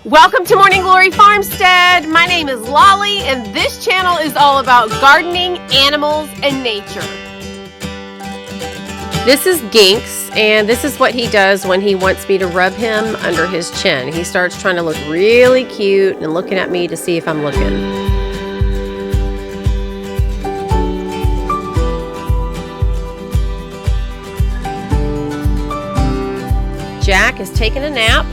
Welcome to Morning Glory Farmstead. My name is Lolly, and this channel is all about gardening, animals, and nature. This is Ginks, and this is what he does when he wants me to rub him under his chin. He starts trying to look really cute and looking at me to see if I'm looking. Jack is taking a nap.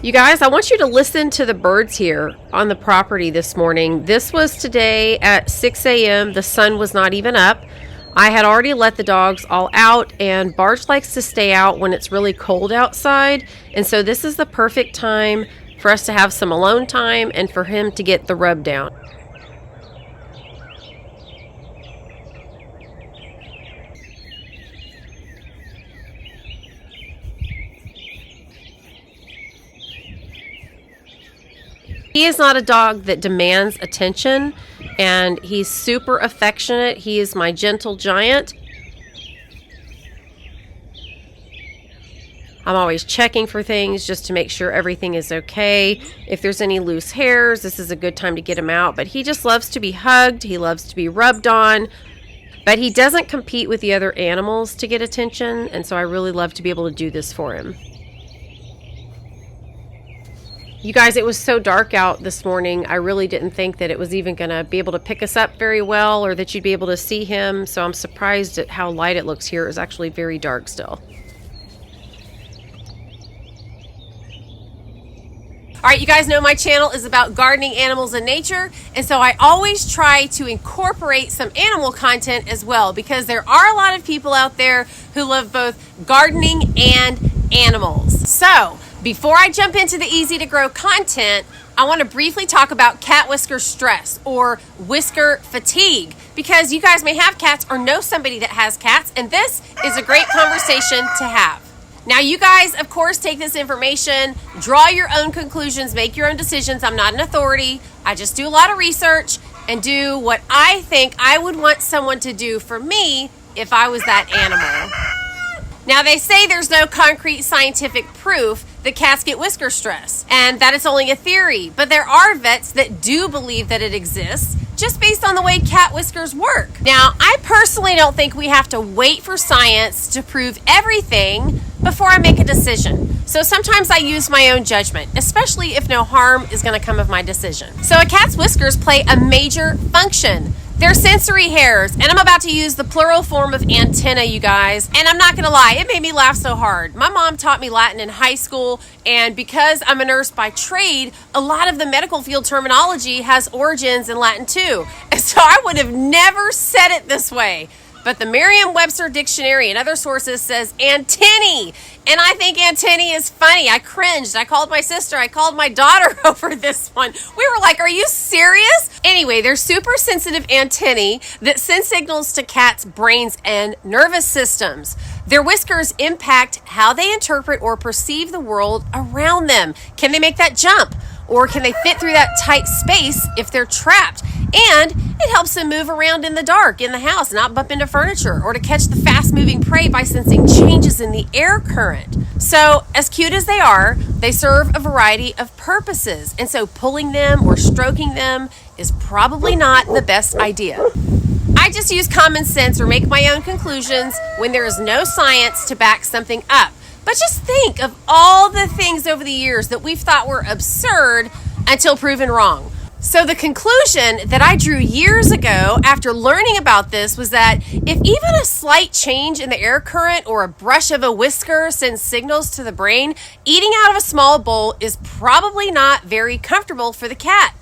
You guys, I want you to listen to the birds here on the property this morning. This was today at 6 a.m. The sun was not even up. I had already let the dogs all out, and Barge likes to stay out when it's really cold outside. And so this is the perfect time for us to have some alone time and for him to get the rub down. He is not a dog that demands attention, and he's super affectionate. He is my gentle giant. I'm always checking for things just to make sure everything is okay. If there's any loose hairs, this is a good time to get him out. But he just loves to be hugged. He loves to be rubbed on. But he doesn't compete with the other animals to get attention, and so I really love to be able to do this for him. You guys, it was so dark out this morning, I really didn't think that it was even going to be able to pick us up very well or that you'd be able to see him. So I'm surprised at how light it looks here. It's actually very dark still. All right, you guys know my channel is about gardening, animals, and nature. And so I always try to incorporate some animal content as well, because there are a lot of people out there who love both gardening and animals. So before I jump into the easy to grow content, I want to briefly talk about Cat Whisker Stress or Whisker Fatigue, because you guys may have cats or know somebody that has cats, and this is a great conversation to have. Now, you guys, of course, take this information, draw your own conclusions, make your own decisions. I'm not an authority. I just do a lot of research and do what I think I would want someone to do for me if I was that animal. Now, they say there's no concrete scientific proof that cats get whisker stress, and that it's only a theory, but there are vets that do believe that it exists just based on the way cat whiskers work. Now, I personally don't think we have to wait for science to prove everything before I make a decision. So sometimes I use my own judgment, especially if no harm is going to come of my decision. So a cat's whiskers play a major function. They're sensory hairs, and I'm about to use the plural form of antenna, you guys. And I'm not gonna lie, it made me laugh so hard. My mom taught me Latin in high school, and because I'm a nurse by trade, a lot of the medical field terminology has origins in Latin too. And so I would have never said it this way. But the Merriam-Webster dictionary and other sources says antennae. And I think antennae is funny. I cringed. I called my sister. I called my daughter over this one. We were like, are you serious? Anyway, they're super sensitive antennae that send signals to cats' brains and nervous systems. Their whiskers impact how they interpret or perceive the world around them. Can they make that jump? Or can they fit through that tight space if they're trapped? And it helps them move around in the dark in the house, not bump into furniture, or to catch the fast-moving prey by sensing changes in the air current. So, as cute as they are, they serve a variety of purposes. And so pulling them or stroking them is probably not the best idea. I just use common sense or make my own conclusions when there is no science to back something up. But just think of all the things over the years that we've thought were absurd until proven wrong. So the conclusion that I drew years ago after learning about this was that if even a slight change in the air current or a brush of a whisker sends signals to the brain, eating out of a small bowl is probably not very comfortable for the cat.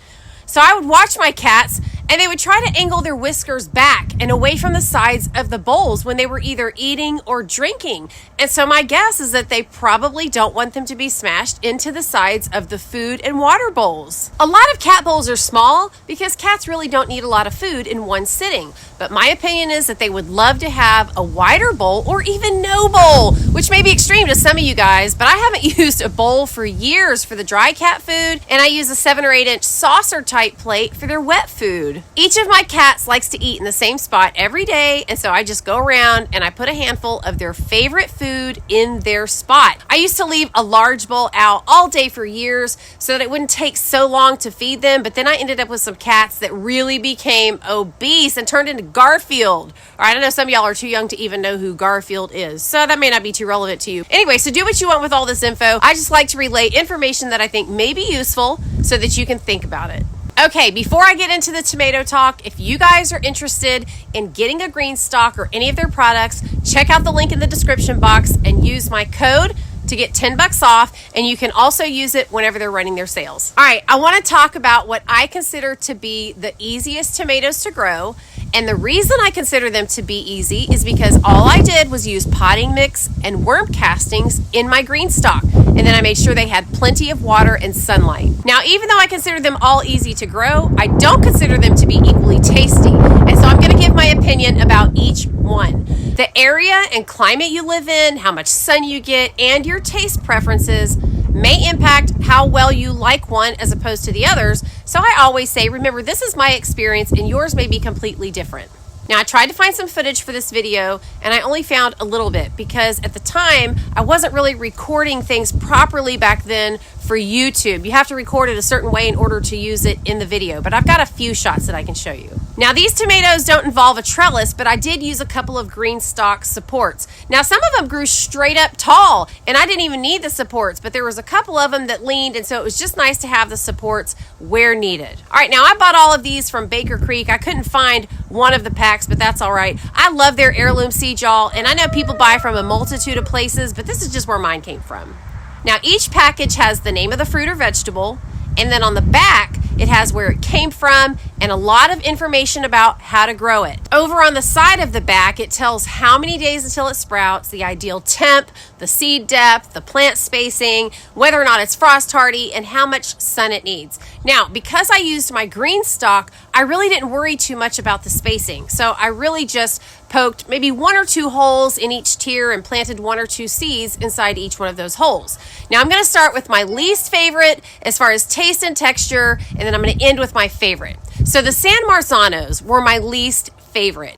So I would watch my cats, and they would try to angle their whiskers back and away from the sides of the bowls when they were either eating or drinking. And so my guess is that they probably don't want them to be smashed into the sides of the food and water bowls. A lot of cat bowls are small because cats really don't need a lot of food in one sitting. But my opinion is that they would love to have a wider bowl or even no bowl, which may be extreme to some of you guys, but I haven't used a bowl for years for the dry cat food, and I use a 7 or 8 inch saucer type plate for their wet food. Each of my cats likes to eat in the same spot every day, and so I just go around and I put a handful of their favorite food food in their spot. I used to leave a large bowl out all day for years so that it wouldn't take so long to feed them, but then I ended up with some cats that really became obese and turned into Garfield. Or I don't know, some of y'all are too young to even know who Garfield is, so that may not be too relevant to you. Anyway, so do what you want with all this info. I just like to relay information that I think may be useful so that you can think about it. Okay, before I get into the tomato talk, if you guys are interested in getting a GreenStalk or any of their products, check out the link in the description box and use my code to get $10 off, and you can also use it whenever they're running their sales. All right, I want to talk about what I consider to be the easiest tomatoes to grow. And the reason I consider them to be easy is because all I did was use potting mix and worm castings in my GreenStalk. And then I made sure they had plenty of water and sunlight. Now, even though I consider them all easy to grow, I don't consider them to be equally tasty. And so I'm going to give my opinion about each one. The area and climate you live in, how much sun you get, and your taste preferences may impact how well you like one as opposed to the others. So I always say, remember, this is my experience and yours may be completely different. Now, I tried to find some footage for this video and I only found a little bit because at the time I wasn't really recording things properly back then for YouTube. You have to record it a certain way in order to use it in the video, but I've got a few shots that I can show you. Now, these tomatoes don't involve a trellis, but I did use a couple of GreenStalk supports. Now, some of them grew straight up tall and I didn't even need the supports, but there was a couple of them that leaned, and so it was just nice to have the supports where needed. All right, now I bought all of these from Baker Creek. I couldn't find one of the packs, but that's all right. I love their heirloom seed, y'all, and I know people buy from a multitude of places, but this is just where mine came from. Now, each package has the name of the fruit or vegetable, and then on the back, it has where it came from and a lot of information about how to grow it. Over on the side of the back, it tells how many days until it sprouts, the ideal temp, the seed depth, the plant spacing, whether or not it's frost hardy, and how much sun it needs. Now, because I used my GreenStalk, I really didn't worry too much about the spacing. So I really just poked maybe 1 or 2 holes in each tier and planted 1 or 2 seeds inside each one of those holes. Now I'm going to start with my least favorite as far as taste and texture, and then I'm going to end with my favorite. So the San Marzanos were my least favorite.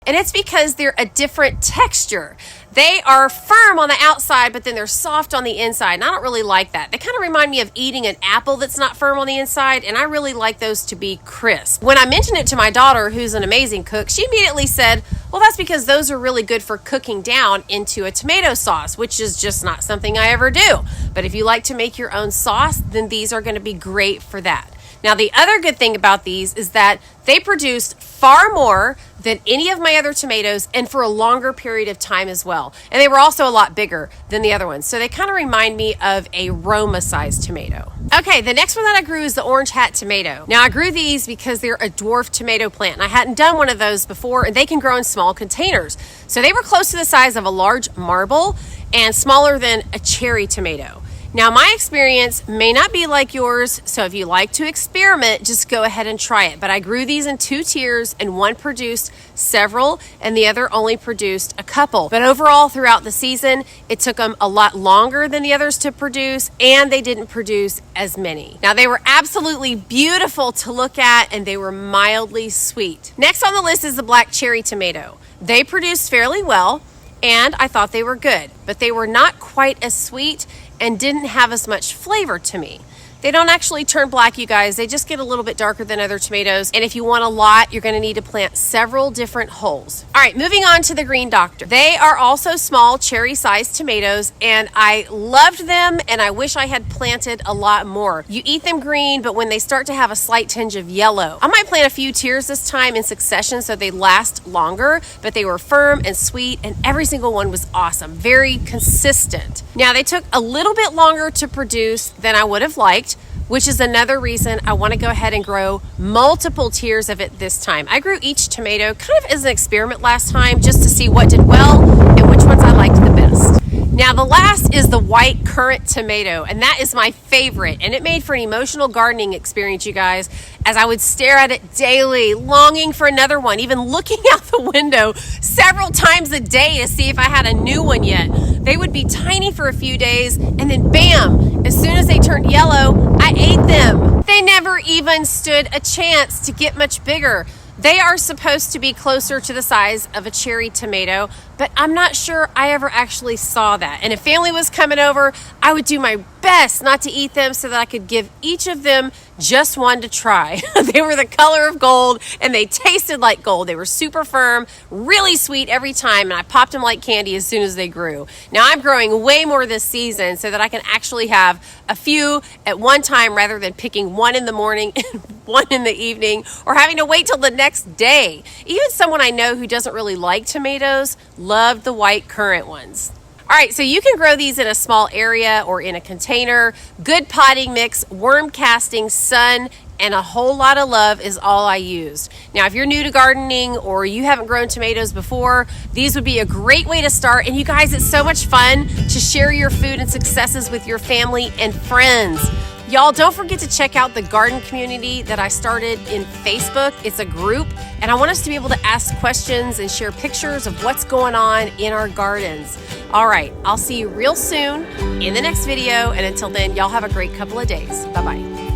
And it's because they're a different texture. They are firm on the outside, but then they're soft on the inside. And I don't really like that. They kind of remind me of eating an apple that's not firm on the inside. And I really like those to be crisp. When I mentioned it to my daughter, who's an amazing cook, she immediately said, well, that's because those are really good for cooking down into a tomato sauce, which is just not something I ever do. But if you like to make your own sauce, then these are going to be great for that. Now, the other good thing about these is that they produced far more than any of my other tomatoes and for a longer period of time as well. And they were also a lot bigger than the other ones. So they kind of remind me of a Roma-sized tomato. Okay, the next one that I grew is the orange hat tomato. Now, I grew these because they're a dwarf tomato plant, and I hadn't done one of those before, and they can grow in small containers. So they were close to the size of a large marble and smaller than a cherry tomato. Now, my experience may not be like yours, so if you like to experiment, just go ahead and try it. But I grew these in 2 tiers, and one produced several, and the other only produced a couple. But overall, throughout the season, it took them a lot longer than the others to produce, and they didn't produce as many. Now, they were absolutely beautiful to look at, and they were mildly sweet. Next on the list is the black cherry tomato. They produced fairly well, and I thought they were good, but they were not quite as sweet and didn't have as much flavor to me. They don't actually turn black, you guys. They just get a little bit darker than other tomatoes. And if you want a lot, you're going to need to plant several different holes. All right, moving on to the Green Doctor. They are also small cherry-sized tomatoes, and I loved them, and I wish I had planted a lot more. You eat them green, but when they start to have a slight tinge of yellow. I might plant a few tiers this time in succession so they last longer, but they were firm and sweet, and every single one was awesome. Very consistent. Now, they took a little bit longer to produce than I would have liked, which is another reason I want to go ahead and grow multiple tiers of it this time. I grew each tomato kind of as an experiment last time just to see what did well and which ones I liked the best. Now, the last is the White Currant Tomato, and that is my favorite. And it made for an emotional gardening experience, you guys, as I would stare at it daily, longing for another one, even looking out the window several times a day to see if I had a new one yet. They would be tiny for a few days, and then bam, as soon as they turned yellow, I ate them. They never even stood a chance to get much bigger. They are supposed to be closer to the size of a cherry tomato, but I'm not sure I ever actually saw that. And if family was coming over, I would do my best not to eat them so that I could give each of them just one to try. They were the color of gold and they tasted like gold. They were super firm, really sweet every time, and I popped them like candy as soon as they grew. Now I'm growing way more this season so that I can actually have a few at one time rather than picking one in the morning and one in the evening or having to wait till the next day. Even someone I know who doesn't really like tomatoes loved the white currant ones. All right, so you can grow these in a small area or in a container. Good potting mix, worm casting, sun, and a whole lot of love is all I used. Now, if you're new to gardening or you haven't grown tomatoes before, these would be a great way to start. And you guys, it's so much fun to share your food and successes with your family and friends. Y'all, don't forget to check out the garden community that I started in Facebook. It's a group, and I want us to be able to ask questions and share pictures of what's going on in our gardens. All right, I'll see you real soon in the next video, and until then, y'all have a great couple of days. Bye-bye.